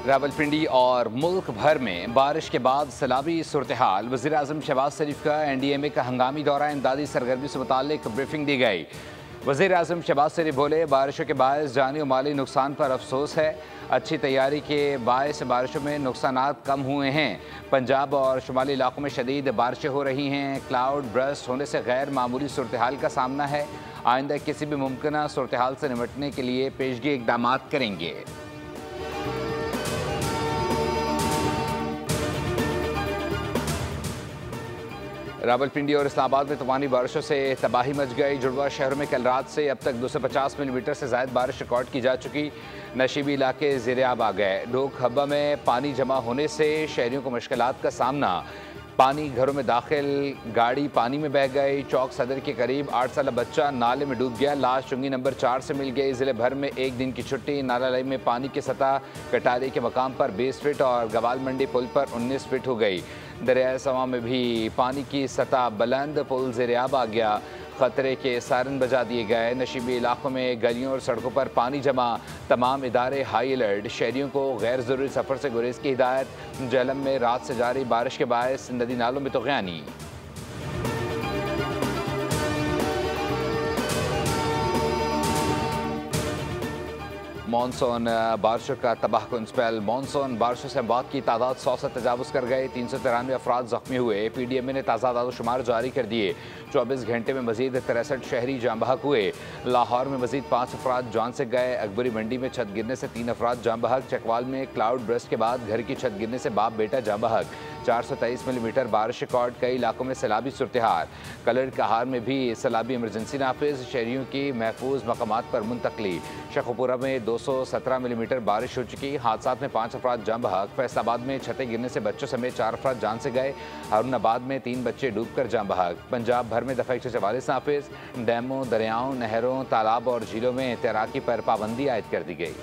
रावलपिंडी और मुल्क भर में बारिश के बाद सैलाबी सूरत-ए-हाल। वज़ीर-ए-आज़म शहबाज शरीफ का NDMA का हंगामी दौरा, इमदादी सरगर्मी से मुताल्लिक ब्रीफिंग दी गई। वज़ीर-ए-आज़म शहबाज शरीफ बोले, बारिशों के बायस जानी और माली नुकसान पर अफसोस है। अच्छी तैयारी के बायस बारिशों में नुकसानात कम हुए हैं। पंजाब और शुमाली इलाकों में शदीद बारिशें हो रही हैं। क्लाउड बर्स्ट होने से गैर मामूली सूरत-ए-हाल का सामना है। आइंदा किसी भी मुमकिन सूरत-ए-हाल से निपटने के लिए पेशगी इक़दाम करेंगे। रावलपिंडी और इस्लामाबाद में तूफानी बारिशों से तबाही मच गई। जुड़वा शहरों में कल रात से अब तक 250 मिलीमीटर से ज़ायद बारिश रिकॉर्ड की जा चुकी। नशीबी इलाके ज़ेर-ए-आब आ गए। डोक हब्बा में पानी जमा होने से शहरियों को मुश्किलात का सामना। पानी घरों में दाखिल, गाड़ी पानी में बह गई। चौक सदर के करीब 8 साल बच्चा नाले में डूब गया। लाश चुंगी नंबर 4 से मिल गई। ज़िले भर में एक दिन की छुट्टी। नाला लाई में पानी की सतह कटारी के मकाम पर 20 फीट और गवाल मंडी पुल पर 19 फीट हो गई। दरियाए सवा में भी पानी की सतह बुलंद। पुल ज़ेर-ए-आब आ गया। ख़तरे के सायरन बजा दिए गए। नशीबी इलाकों में गलियों और सड़कों पर पानी जमा। तमाम इदारे हाई अलर्ट। शहरियों को गैर ज़रूरी सफ़र से गुरेज की हिदायत। जेहलम में रात से जारी बारिश के बायस नदी नालों में तुग़यानी। मानसून बारिशों का तबाहकुन स्पेल। मानसून बारिशों से अमवात की तादाद 100 से तजावुज़ कर गए। 393 अफराद ज़ख्मी हुए। PDMA ने ताज़ा आदादोशुमार जारी कर दिए। 24 घंटे में मजीद 63 शहरी जाँ बहक हुए। लाहौर में मजीद 5 अफराद जान से गए। अकबरी मंडी में छत गिरने से 3 अफराद जाँ बहक। चकवाल में क्लाउड बर्स्ट के बाद घर की छत गिरने से बाप बेटा जाँ बहक। 423 मिलीमीटर बारिश रिकॉर्ड। कई इलाकों में सैलाबी सूरत-ए-हाल। कलर कहार में भी सैलाबी इमरजेंसी नाफिज। शहरियों की महफूज मकामात पर मुंतकली। शेखुपुरा में 217 मिलीमीटर बारिश हो चुकी। हादसात में 5 अफराद जाँ बहक। फैसलाबाद में छतें गिरने से बच्चों समेत 4 अफराद जान से गए। हारूनाबाद में 3 बच्चे डूबकर जाँ बहक। पंजाब भर में दफ़ा 144 नाफिज। डैमों, दरियाओं, नहरों, तालाब और झीलों में तैराकी पर पाबंदी आयद कर दी गई।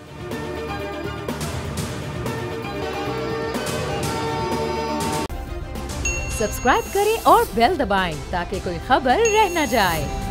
सब्सक्राइब करें और बेल दबाएं ताकि कोई खबर रह न जाए।